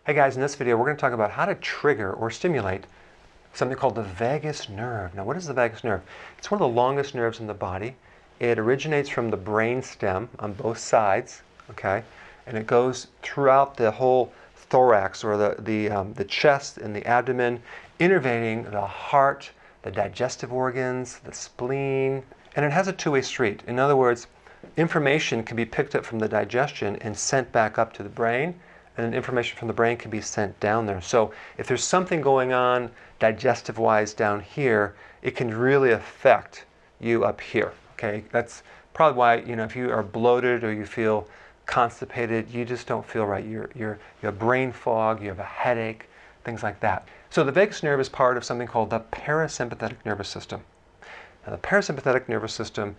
Hey guys, in this video we're going to talk about how to trigger or stimulate something called the vagus nerve. Now what is the vagus nerve? It's one of the longest nerves in the body. It originates from the brain stem on both sides, okay? And it goes throughout the whole thorax or the chest and the abdomen, innervating the heart, the digestive organs, the spleen, and it has a two-way street. In other words, information can be picked up from the digestion and sent back up to the brain, and information from the brain can be sent down there. So if there's something going on digestive-wise down here, it can really affect you up here, okay? That's probably why, if you are bloated or you feel constipated, you just don't feel right. You have brain fog, you have a headache, things like that. So the vagus nerve is part of something called the parasympathetic nervous system. Now the parasympathetic nervous system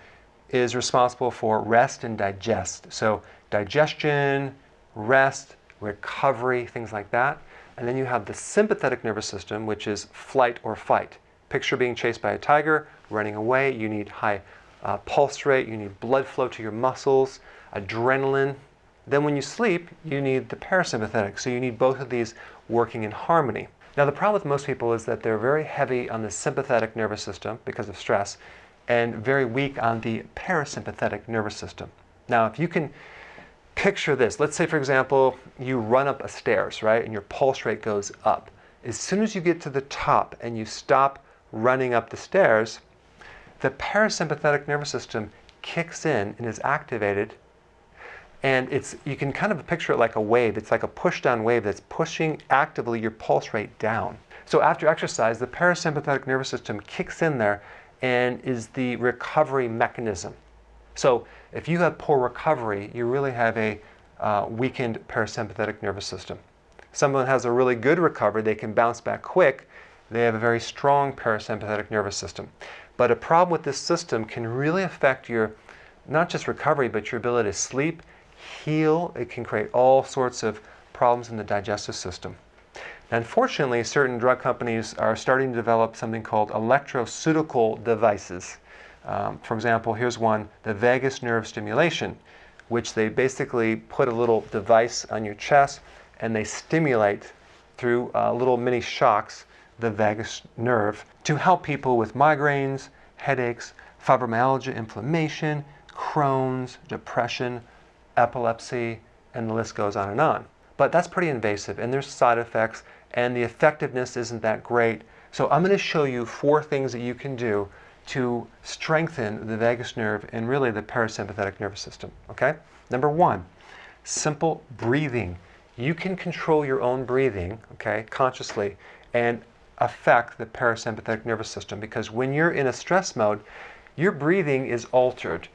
is responsible for rest and digest. So digestion, rest, recovery, things like that. And then you have the sympathetic nervous system, which is flight or fight. Picture being chased by a tiger, running away. You need high pulse rate, you need blood flow to your muscles, adrenaline. Then when you sleep, you need the parasympathetic. So you need both of these working in harmony. Now the problem with most people is that they're very heavy on the sympathetic nervous system because of stress and very weak on the parasympathetic nervous system. Now if you can picture this. Let's say, for example, you run up a stairs, right? And your pulse rate goes up. As soon as you get to the top and you stop running up the stairs, the parasympathetic nervous system kicks in and is activated. And you can kind of picture it like a wave. It's like a push-down wave that's pushing actively your pulse rate down. So after exercise, the parasympathetic nervous system kicks in there and is the recovery mechanism. So if you have poor recovery, you really have a weakened parasympathetic nervous system. Someone has a really good recovery, they can bounce back quick, they have a very strong parasympathetic nervous system. But a problem with this system can really affect your, not just recovery, but your ability to sleep, heal. It can create all sorts of problems in the digestive system. Now, unfortunately, certain drug companies are starting to develop something called electroceutical devices. For example, here's one, the vagus nerve stimulation, which they basically put a little device on your chest and they stimulate through little mini shocks the vagus nerve to help people with migraines, headaches, fibromyalgia, inflammation, Crohn's, depression, epilepsy, and the list goes on and on. But that's pretty invasive and there's side effects and the effectiveness isn't that great. So I'm going to show you 4 things that you can do to strengthen the vagus nerve and really the parasympathetic nervous system, okay? Number 1, simple breathing. You can control your own breathing, okay, consciously, and affect the parasympathetic nervous system because when you're in a stress mode, your breathing is altered.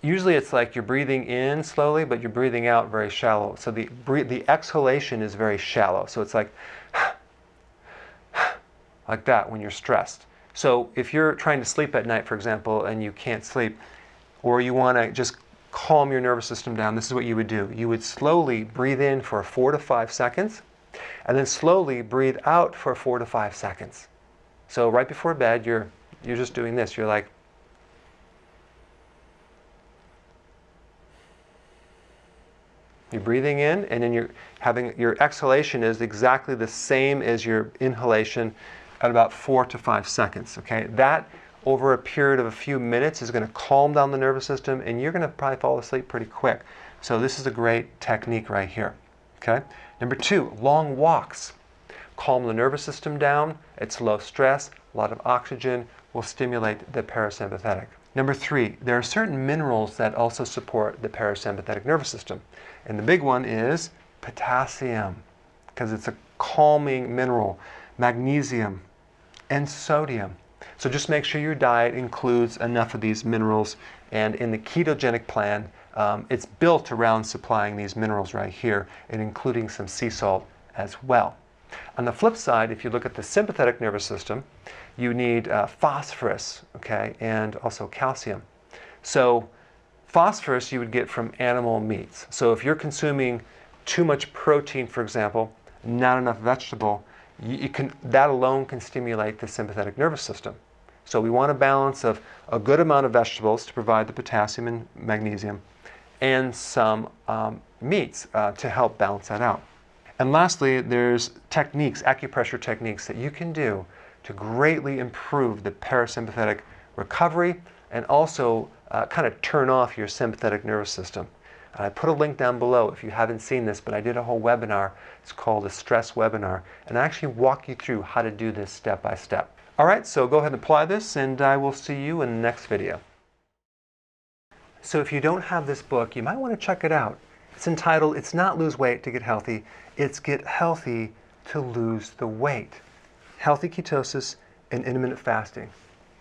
Usually it's like you're breathing in slowly, but you're breathing out very shallow. So the exhalation is very shallow. So it's like that when you're stressed. So if you're trying to sleep at night, for example, and you can't sleep, or you want to just calm your nervous system down, this is what you would do. You would slowly breathe in for 4 to 5 seconds, and then slowly breathe out for 4 to 5 seconds. So right before bed, you're just doing this. You're like, you're breathing in, and then you're having your exhalation is exactly the same as your inhalation at about 4 to 5 seconds, okay? That, over a period of a few minutes, is going to calm down the nervous system, and you're going to probably fall asleep pretty quick. So this is a great technique right here, okay? Number 2, long walks. Calm the nervous system down. It's low stress. A lot of oxygen will stimulate the parasympathetic. Number 3, there are certain minerals that also support the parasympathetic nervous system. And the big one is potassium, because it's a calming mineral. Magnesium and sodium. So just make sure your diet includes enough of these minerals, and in the ketogenic plan it's built around supplying these minerals right here and including some sea salt as well. On the flip side, if you look at the sympathetic nervous system, you need phosphorus, okay, and also calcium. So phosphorus you would get from animal meats. So if you're consuming too much protein, for example, not enough vegetable, that alone can stimulate the sympathetic nervous system. So we want a balance of a good amount of vegetables to provide the potassium and magnesium, and some meats to help balance that out. And lastly, there's techniques, acupressure techniques that you can do to greatly improve the parasympathetic recovery and also kind of turn off your sympathetic nervous system. I put a link down below if you haven't seen this, but I did a whole webinar. It's called a stress webinar, and I actually walk you through how to do this step by step. All right, so go ahead and apply this, and I will see you in the next video. So if you don't have this book, you might want to check it out. It's entitled, It's Not Lose Weight to Get Healthy, It's Get Healthy to Lose the Weight. Healthy Ketosis and Intermittent Fasting.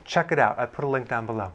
Check it out. I put a link down below.